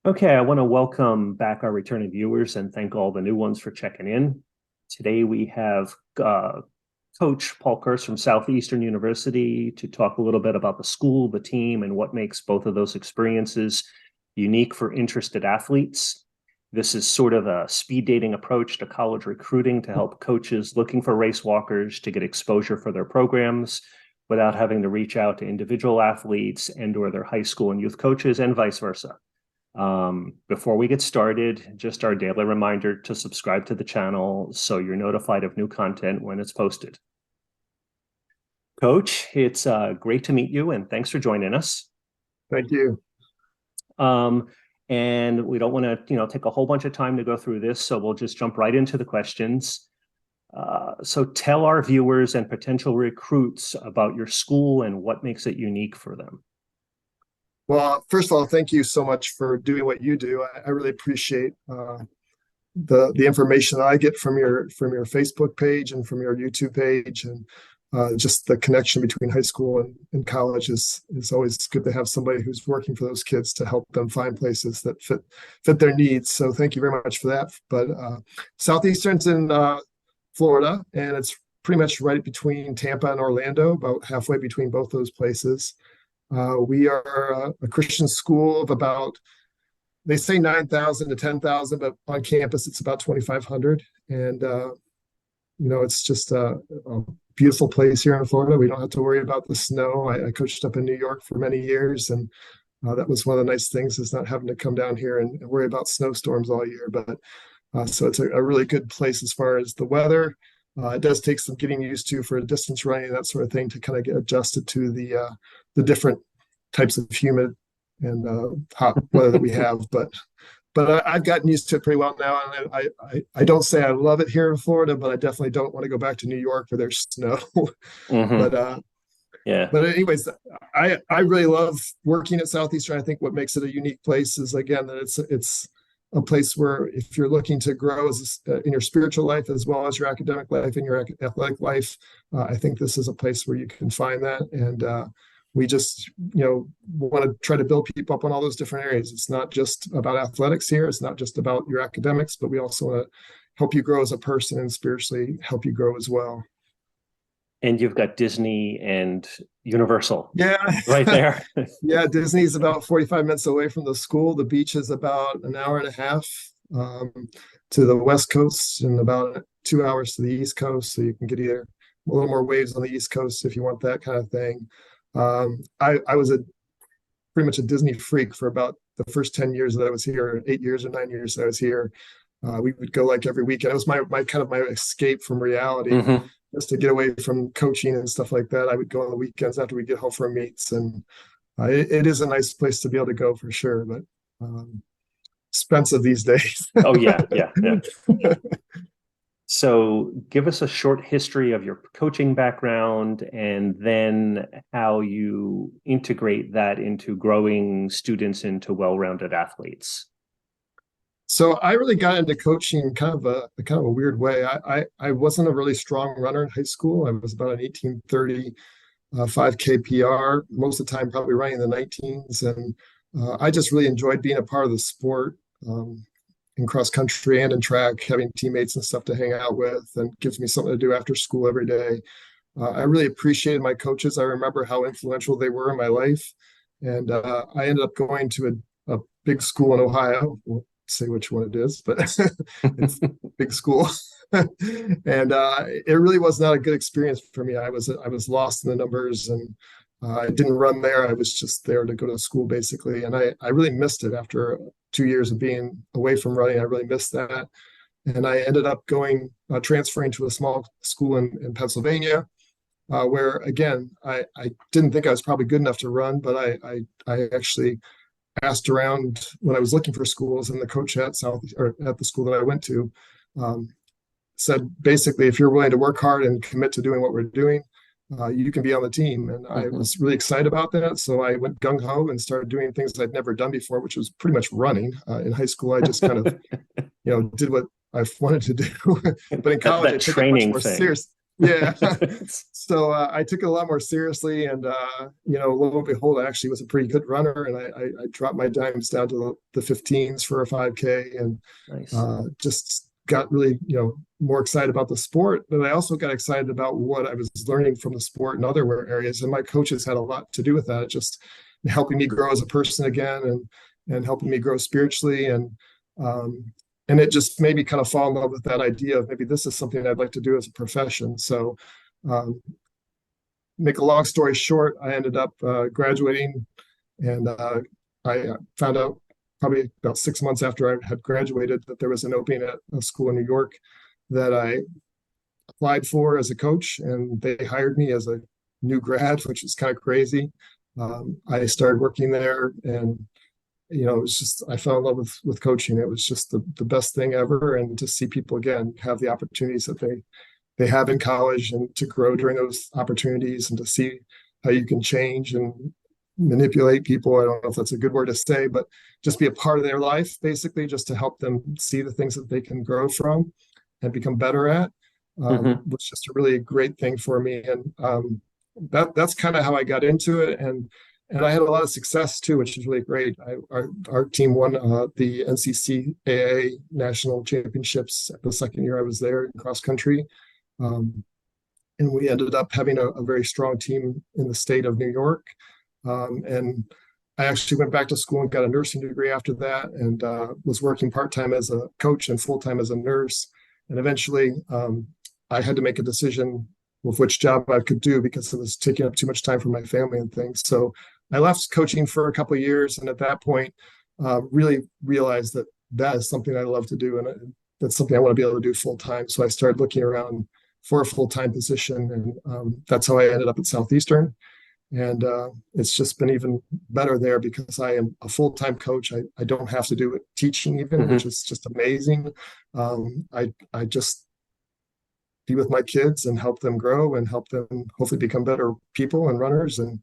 Okay, I want to welcome back our returning viewers and thank all the new ones for checking in. Today we have Coach Paul Kurtz from Southeastern University to talk a little bit about the school, the team, and what makes both of those experiences unique for interested athletes. This is sort of a speed dating approach to college recruiting to help coaches looking for race walkers to get exposure for their programs without having to reach out to individual athletes and or their high school and youth coaches and vice versa. Before we get started, just our daily reminder to subscribe to the channel so you're notified of new content when it's posted. Coach, it's great to meet you and thanks for joining us. Thank you. And we don't want to, take a whole bunch of time to go through this, so we'll just jump right into the questions. So tell our viewers and potential recruits about your school and what makes it unique for them. Well, first of all, thank you so much for doing what you do. I really appreciate the information that I get from your Facebook page and from your YouTube page, and just the connection between high school and college is always good to have somebody who's working for those kids to help them find places that fit their needs. So thank you very much for that. But Southeastern's in Florida, and it's pretty much right between Tampa and Orlando, about halfway between both those places. We are a Christian school of about, they say 9,000 to 10,000, but on campus it's about 2,500. And, it's just a beautiful place here in Florida. We don't have to worry about the snow. I coached up in New York for many years, and that was one of the nice things, is not having to come down here and worry about snowstorms all year. But so it's a really good place as far as the weather. It does take some getting used to for distance running, that sort of thing, to kind of get adjusted to the different types of humid and hot weather that we have. But I've gotten used to it pretty well now, and I don't say I love it here in Florida, but I definitely don't want to go back to New York where there's snow. Mm-hmm. But anyways, I really love working at Southeastern. I think what makes it a unique place is, again, that it's a place where if you're looking to grow in your spiritual life as well as your academic life and your athletic life, I think this is a place where you can find that. And we just, want to try to build people up on all those different areas. It's not just about athletics here. It's not just about your academics, but we also want to help you grow as a person and spiritually help you grow as well. And you've got Disney and Universal. Yeah. Right there. Yeah, Disney's about 45 minutes away from the school. The beach is about an hour and a half to the West Coast and about 2 hours to the East Coast. So you can get either a little more waves on the East Coast if you want that kind of thing. I was pretty much a Disney freak for about the first 10 years that I was here, 8 years or 9 years that I was here. We would go like every weekend. It was my kind of my escape from reality. Mm-hmm. Just to get away from coaching and stuff like that. I would go on the weekends after we get home from meets, and it is a nice place to be able to go for sure, but expensive these days. Oh yeah. So give us a short history of your coaching background and then how you integrate that into growing students into well-rounded athletes. So I really got into coaching kind of a weird way. I wasn't a really strong runner in high school. I was about an 1830 5K PR, most of the time probably running in the 19s. And I just really enjoyed being a part of the sport in cross country and in track, having teammates and stuff to hang out with, and gives me something to do after school every day. I really appreciated my coaches. I remember how influential they were in my life. And I ended up going to a big school in Ohio. Say which one it is, but it's a big school. And it really was not a good experience for me. I was lost in the numbers, and I didn't run there. I was just there to go to school basically. And I really missed it after 2 years of being away from running. I really missed that. And I ended up transferring to a small school in Pennsylvania, where again, I didn't think I was probably good enough to run, but I actually asked around when I was looking for schools, and the coach at at the school that I went to um, said basically, if you're willing to work hard and commit to doing what we're doing, you can be on the team. And I was really excited about that. So I went gung ho and started doing things I'd never done before, which was pretty much running. In high school, I just kind of, did what I wanted to do. But in college, I took it much more serious. Yeah. So I took it a lot more seriously. And, lo and behold, I actually was a pretty good runner. And I dropped my dimes down to the 15s for a 5K and Nice. Just got really, more excited about the sport. But I also got excited about what I was learning from the sport in other areas. And my coaches had a lot to do with that, just helping me grow as a person again and helping me grow spiritually. And it just made me kind of fall in love with that idea of maybe this is something I'd like to do as a profession. So, make a long story short, I ended up graduating, and I found out probably about 6 months after I had graduated that there was an opening at a school in New York that I applied for as a coach, and they hired me as a new grad, which is kind of crazy. I started working there, and it was just, I fell in love with coaching. It was just the best thing ever. And to see people again have the opportunities that they have in college, and to grow during those opportunities, and to see how you can change and manipulate people. I don't know if that's a good word to say, but just be a part of their life, basically, just to help them see the things that they can grow from and become better at, was just a really great thing for me. And that's kind of how I got into it. And I had a lot of success too, which is really great. Our team won the NCCAA national championships the second year I was there in cross country. And we ended up having a very strong team in the state of New York. And I actually went back to school and got a nursing degree after that, and was working part-time as a coach and full-time as a nurse. And eventually I had to make a decision with which job I could do because it was taking up too much time for my family and things. So I left coaching for a couple of years, and at that point, really realized that is something I love to do, and that's something I want to be able to do full time. So I started looking around for a full time position, and that's how I ended up at Southeastern. And it's just been even better there because I am a full time coach. I don't have to do it teaching even, which is just amazing. I just be with my kids and help them grow and help them hopefully become better people and runners and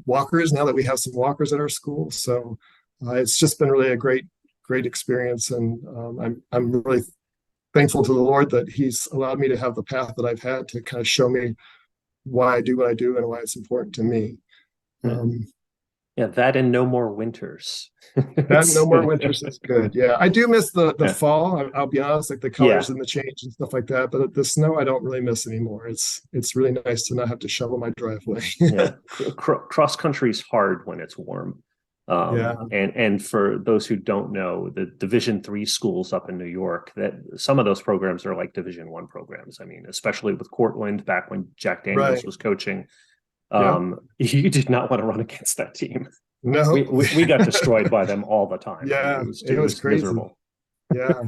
walkers, now that we have some walkers at our school. So it's just been really a great experience. And I'm really thankful to the Lord that he's allowed me to have the path that I've had to kind of show me why I do what I do and why it's important to me. Yeah, that and no more winters. That no more winters is good. Yeah, I do miss the fall. I'll be honest, like the colors and the change and stuff like that. But the snow, I don't really miss anymore. It's really nice to not have to shovel my driveway. Cross country is hard when it's warm. And for those who don't know, the Division III schools up in New York, that some of those programs are like Division I programs. I mean, especially with Cortland back when Jack Daniels was coaching. You did not want to run against that team. No, we got destroyed by them all the time. Yeah, it was crazy. Miserable. Yeah.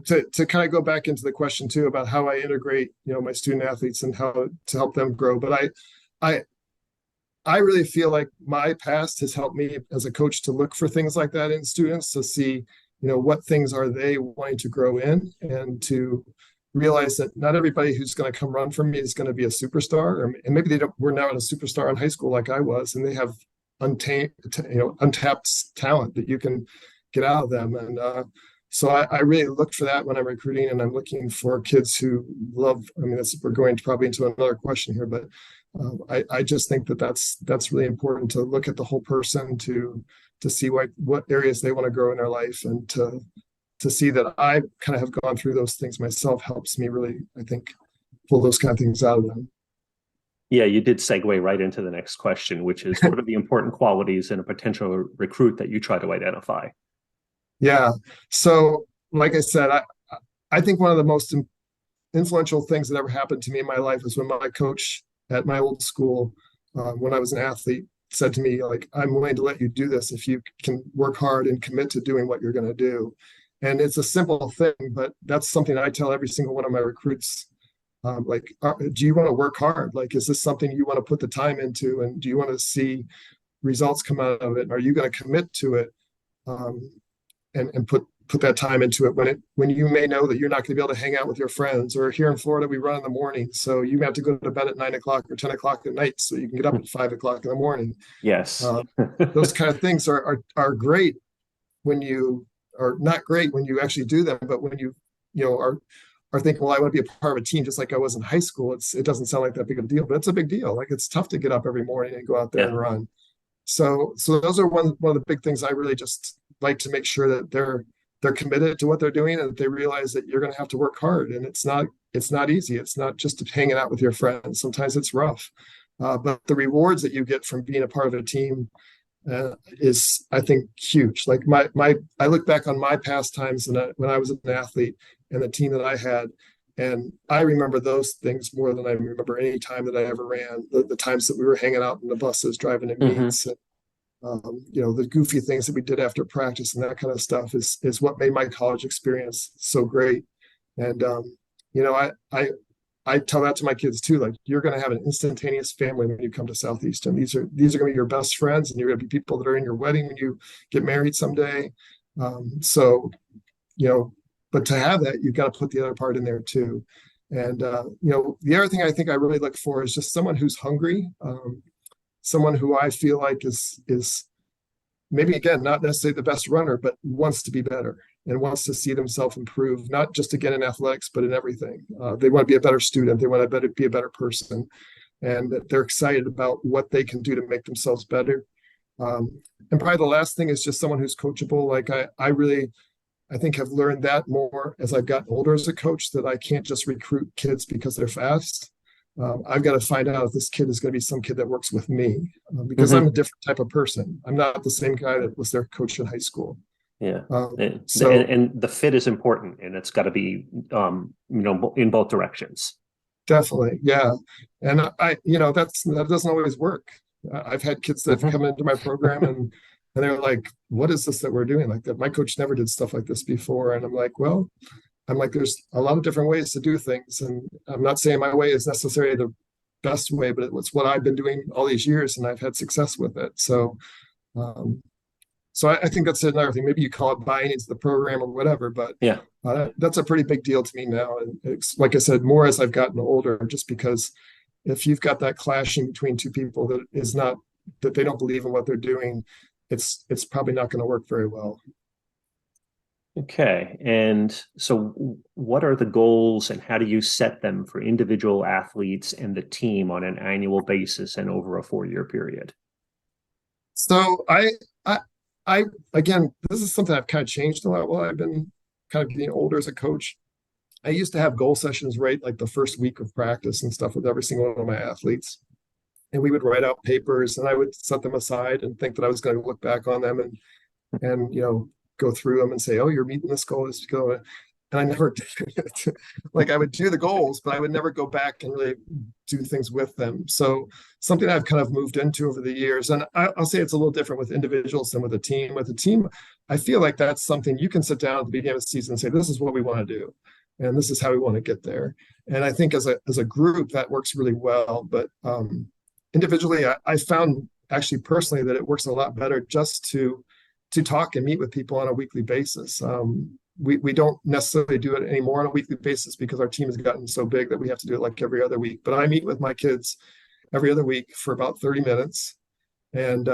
To kind of go back into the question too about how I integrate, my student athletes and how to help them grow. But I really feel like my past has helped me as a coach to look for things like that in students, to see, what things are they wanting to grow in, and to realize that not everybody who's going to come run for me is going to be a superstar, and maybe we're not a superstar in high school like I was, and they have untapped talent that you can get out of them. And so I really look for that when I'm recruiting, and I'm looking for kids who love, we're going probably into another question here, but I just think that's really important, to look at the whole person, to see what areas they want to grow in their life, and to see that I kind of have gone through those things myself helps me really, I think, pull those kind of things out of them. Yeah, you did segue right into the next question, which is what are the important qualities in a potential recruit that you try to identify? Yeah. So like I said, I think one of the most influential things that ever happened to me in my life is when my coach at my old school, when I was an athlete, said to me, like, I'm willing to let you do this if you can work hard and commit to doing what you're going to do. And it's a simple thing, but that's something that I tell every single one of my recruits. Do you want to work hard? Like, is this something you want to put the time into? And do you want to see results come out of it? Are you going to commit to it, and put that time into it when you may know that you're not going to be able to hang out with your friends? Or here in Florida, we run in the morning, so you may have to go to bed at 9 o'clock or 10 o'clock at night so you can get up at 5 o'clock in the morning. Yes. Those kind of things are great when you are not great when you actually do them, but when you are thinking, well, I want to be a part of a team just like I was in high school. It doesn't sound like that big of a deal, but it's a big deal. Like, it's tough to get up every morning and go out there and run. So those are one of the big things I really just like to make sure that they're committed to what they're doing, and that they realize that you're going to have to work hard, and it's not easy. It's not just hanging out with your friends. Sometimes it's rough, but the rewards that you get from being a part of a team is, I think, huge. Like I look back on my past times when I was an athlete and the team that I had, and I remember those things more than I remember any time that I ever ran. The times that we were hanging out in the buses, driving to meets, and the goofy things that we did after practice and that kind of stuff is what made my college experience so great. And I tell that to my kids too. Like, you're going to have an instantaneous family when you come to Southeastern. These are going to be your best friends, and you're going to be people that are in your wedding when you get married someday. But to have that, you've got to put the other part in there too. And the other thing I think I really look for is just someone who's hungry, someone who I feel like is maybe, again, not necessarily the best runner, but wants to be better and wants to see themselves improve, not just again in athletics, but in everything. They want to be a better student. They want to be a better person, and that they're excited about what they can do to make themselves better. And probably the last thing is just someone who's coachable. Like, I think have learned that more as I've gotten older as a coach, that I can't just recruit kids because they're fast. I've got to find out if this kid is going to be some kid that works with me, because I'm a different type of person. I'm not the same guy that was their coach in high school. Yeah. And the fit is important, and it's got to be, in both directions. Definitely. Yeah. And that doesn't always work. I've had kids that have come into my program and they're like, what is this that we're doing? Like, that my coach never did stuff like this before. And I'm like, there's a lot of different ways to do things. And I'm not saying my way is necessarily the best way, but it's what I've been doing all these years, and I've had success with it. So, I think that's another thing. Maybe you call it buying into the program or whatever, but that's a pretty big deal to me now. And it's, like I said, more as I've gotten older, just because if you've got that clashing between two people that they don't believe in what they're doing, it's probably not going to work very well. Okay. And so what are the goals, and how do you set them for individual athletes and the team on an annual basis and over a 4-year period? So I again, this is something I've kind of changed a lot while I've been kind of getting older as a coach. I used to have goal sessions right like the first week of practice and stuff with every single one of my athletes. And we would write out papers, and I would set them aside and think that I was going to look back on them and go through them and say, oh, you're meeting this goal, this goal. And I never did it. Like, I would do the goals, but I would never go back and really do things with them. So something I've kind of moved into over the years, and I'll say it's a little different with individuals than with a team. With a team, I feel like that's something you can sit down at the beginning of the season and say, this is what we want to do, and this is how we want to get there. And I think as a group, that works really well. But individually, I found actually personally that it works a lot better just to talk and meet with people on a weekly basis. We don't necessarily do it anymore on a weekly basis because our team has gotten so big that we have to do it like every other week. But I meet with my kids every other week for about 30 minutes. And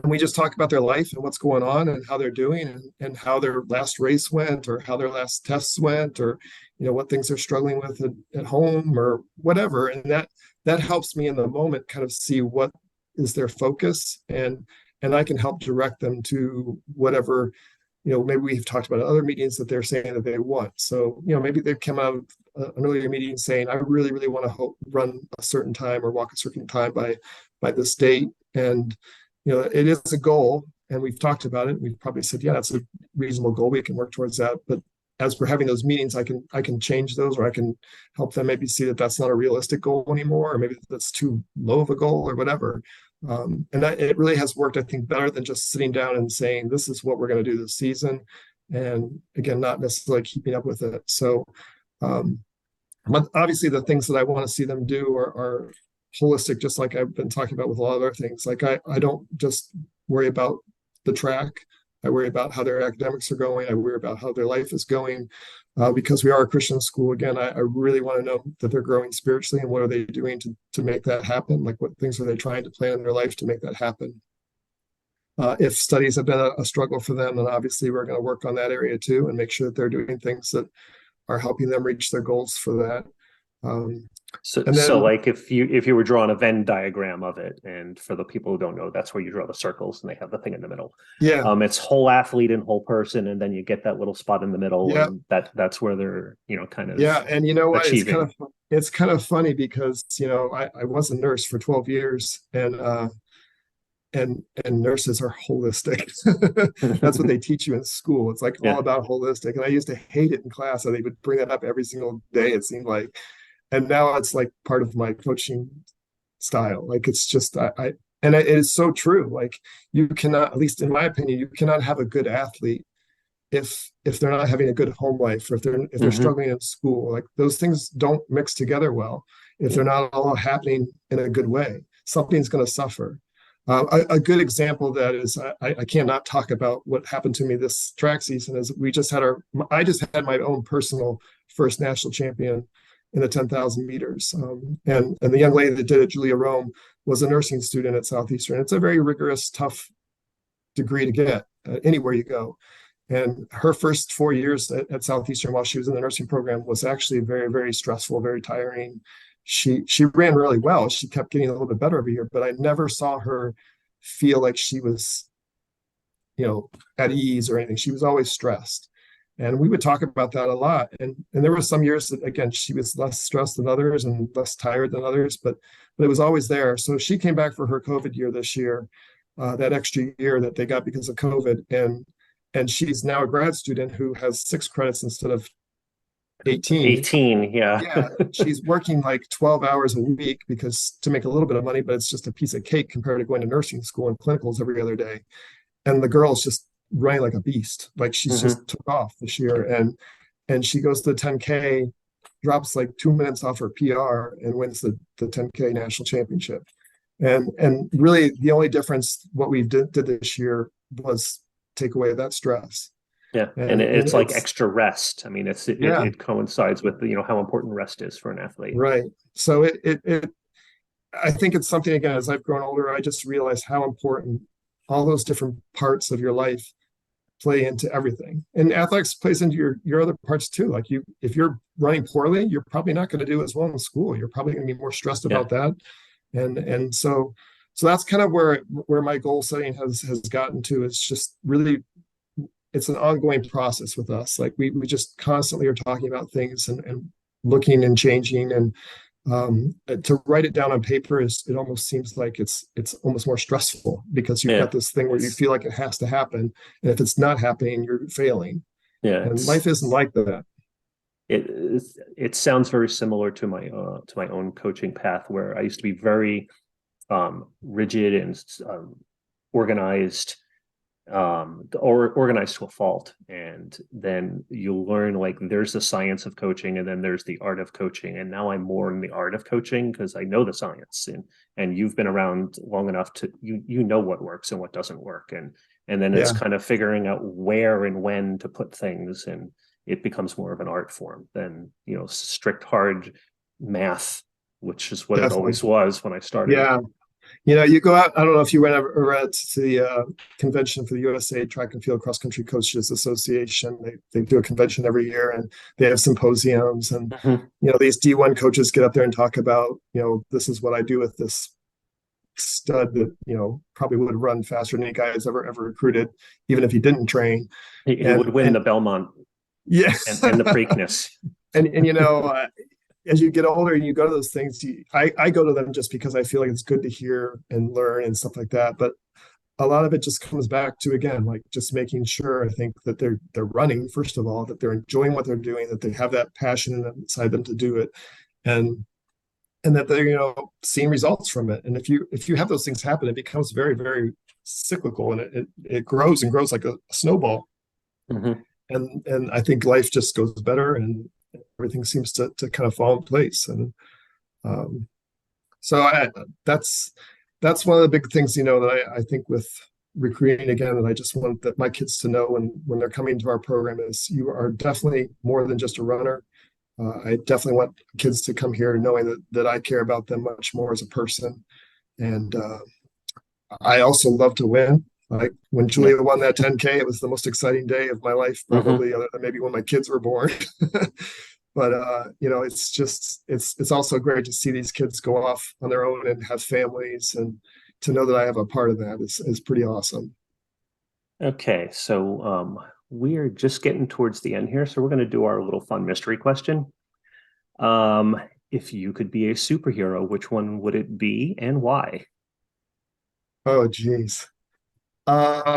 we just talk about their life and what's going on and how they're doing and how their last race went, or how their last tests went, or, what things they're struggling with at home or whatever. And that helps me in the moment kind of see what is their focus, and I can help direct them to whatever, maybe we've talked about in other meetings that they're saying that they want. So, maybe they've come out of an earlier meeting saying, I really, really want to run a certain time or walk a certain time by this date. And, it is a goal, and we've talked about it. We've probably said, yeah, that's a reasonable goal. We can work towards that. But as we're having those meetings, I can change those, or I can help them maybe see that that's not a realistic goal anymore, or maybe that's too low of a goal or whatever. And it really has worked, I think, better than just sitting down and saying, this is what we're going to do this season. And again, not necessarily keeping up with it. So obviously the things that I want to see them do are holistic, just like I've been talking about with a lot of other things. Like I don't just worry about the track. I worry about how their academics are going. I worry about how their life is going. Because we are a Christian school, again, I really want to know that they're growing spiritually, and what are they doing to make that happen? Like, what things are they trying to plan in their life to make that happen? If studies have been a struggle for them, then obviously we're going to work on that area too, and make sure that they're doing things that are helping them reach their goals for that. So like if you were drawing a Venn diagram of it, and for the people who don't know, that's where you draw the circles and they have the thing in the middle. Yeah. It's whole athlete and whole person, and then you get that little spot in the middle, Yeah. and that's where they're, kind of, yeah. And you know what? achieving. It's kind of funny because, I was a nurse for 12 years, and nurses are holistic. That's what they teach you in school. It's like all about holistic. And I used to hate it in class. So they would bring that up every single day, it seemed like. And now it's like part of my coaching style. Like, it's just, and it is so true. Like, you cannot, at least in my opinion, you cannot have a good athlete if they're not having a good home life, or if they're struggling in school. Like, those things don't mix together well. If they're not all happening in a good way, something's going to suffer. A good example of that is, I cannot talk about what happened to me this track season. Is I just had my own personal first national champion in the 10,000 meters. And the young lady that did it, Julia Rome, was a nursing student at Southeastern. It's a very rigorous, tough degree to get anywhere you go. And her first 4 years at Southeastern, while she was in the nursing program, was actually very, very stressful, very tiring. She ran really well. She kept getting a little bit better every year, but I never saw her feel like she was, at ease or anything. She was always stressed. And we would talk about that a lot. And there were some years that, again, she was less stressed than others and less tired than others, but it was always there. So she came back for her COVID year this year, that extra year that they got because of COVID. And she's now a grad student who has 6 credits instead of 18. 18, yeah. Yeah, she's working like 12 hours a week to make a little bit of money, but it's just a piece of cake compared to going to nursing school and clinicals every other day. And the girl's just running like a beast. Like, she's just took off this year, and she goes to the 10K, drops like 2 minutes off her PR, and wins the 10K national championship. And really the only difference what we did this year was take away that stress. Yeah, and it's like extra rest. I mean, it coincides with how important rest is for an athlete. Right. So I think it's something, again, as I've grown older, I just realized how important all those different parts of your life play into everything. And athletics plays into your other parts too. Like, if you're running poorly, you're probably not going to do as well in school. You're probably going to be more stressed about that. And so that's kind of where my goal setting has gotten to. It's just really, it's an ongoing process with us. Like, we just constantly are talking about things and looking and changing, and to write it down on paper it almost seems like it's almost more stressful, because you've got this thing where you feel like it has to happen, and if it's not happening, you're failing. And life isn't like that. It sounds very similar to my own coaching path, where I used to be very rigid and organized, or organized to a fault. And then you learn, like, there's the science of coaching, and then there's the art of coaching. And now I'm more in the art of coaching, because I know the science, and you've been around long enough to you know what works and what doesn't work. And then it's kind of figuring out where and when to put things, and it becomes more of an art form than strict hard math, which is what it always was when I started. Yeah. You go out, I don't know if you went over to the convention for the USA Track and Field Cross Country Coaches Association. They do a convention every year, and they have symposiums, and these D1 coaches get up there and talk about, this is what I do with this stud that probably would run faster than any guy has ever recruited, even if he didn't train. He would win the Belmont, and the Preakness. And as you get older and you go to those things, I go to them just because I feel like it's good to hear and learn and stuff like that. But a lot of it just comes back to, again, like, just making sure, I think, that they're running, first of all, that they're enjoying what they're doing, that they have that passion inside them to do it, and that they're seeing results from it. And if you have those things happen, it becomes very, very cyclical, and it grows and grows like a snowball. And I think life just goes better, and everything seems to kind of fall in place. And So that's one of the big things, that I think with recruiting again, that I just want that my kids to know when they're coming to our program is you are definitely more than just a runner. I definitely want kids to come here knowing that I care about them much more as a person. And I also love to win. Like when Julia won that 10K, it was the most exciting day of my life, probably, other than maybe when my kids were born. But it's also great to see these kids go off on their own and have families, and to know that I have a part of that is pretty awesome. Okay, so we are just getting towards the end here, so we're going to do our little fun mystery question. If you could be a superhero, which one would it be and why? Oh, geez. Dead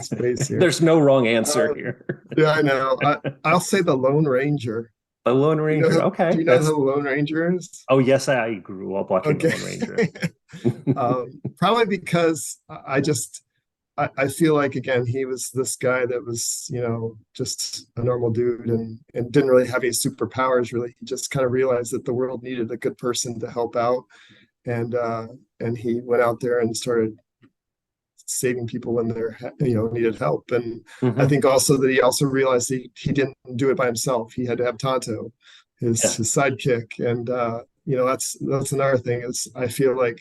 space here. There's no wrong answer here. Yeah, I know. I'll say the Lone Ranger. The Lone Ranger. Okay. Do you know who the Lone Ranger is? Oh, yes, I grew up watching the Lone Ranger. Probably because I feel like, again, he was this guy that was, just a normal dude and didn't really have any superpowers, really. He just kind of realized that the world needed a good person to help out. And he went out there and started saving people when they're, needed help. And I think also that he also realized he didn't do it by himself. He had to have Tonto, his sidekick. And, that's another thing is I feel like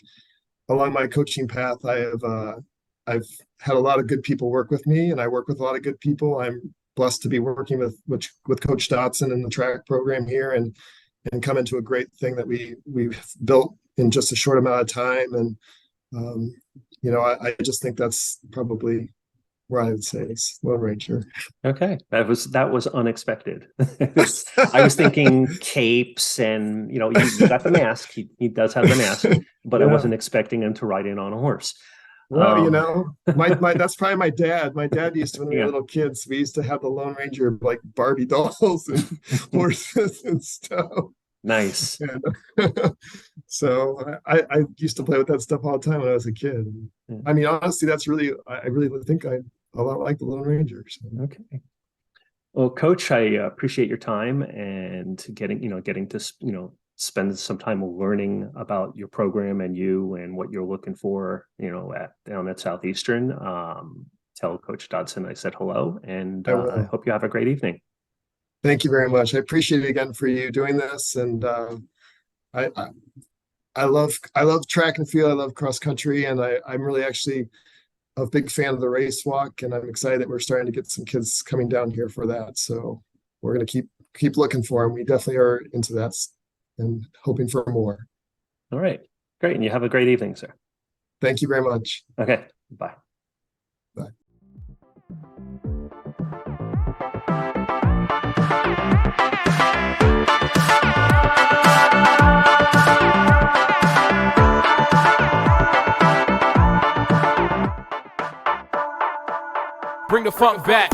along my coaching path, I've had a lot of good people work with me, and I work with a lot of good people. I'm blessed to be working with Coach Dotson in the track program here, and come into a great thing that we've built in just a short amount of time. And I just think that's probably where I would say it's Lone Ranger. Okay, that was unexpected. I was thinking capes, and you got the mask. He does have the mask, but I wasn't expecting him to ride in on a horse. Well, my that's probably my dad. My dad used to, when we were little kids, we used to have the Lone Ranger like Barbie dolls and horses and stuff. Nice. And, so I used to play with that stuff all the time when I was a kid. I mean, honestly, I really think I'm a lot like the Lone Ranger. So. Okay. Well, Coach, I appreciate your time and getting to spend some time learning about your program and you and what you're looking for, down at Southeastern. Tell Coach Dodson I said hello, and I hope you have a great evening. Thank you very much. I appreciate it again for you doing this. And I love track and field. I love cross country, and I'm really actually a big fan of the race walk, and I'm excited that we're starting to get some kids coming down here for that. So we're going to keep looking for them. We definitely are into that and hoping for more. All right. Great. And you have a great evening, sir. Thank you very much. Okay. Bye. Bye. Bring the funk back.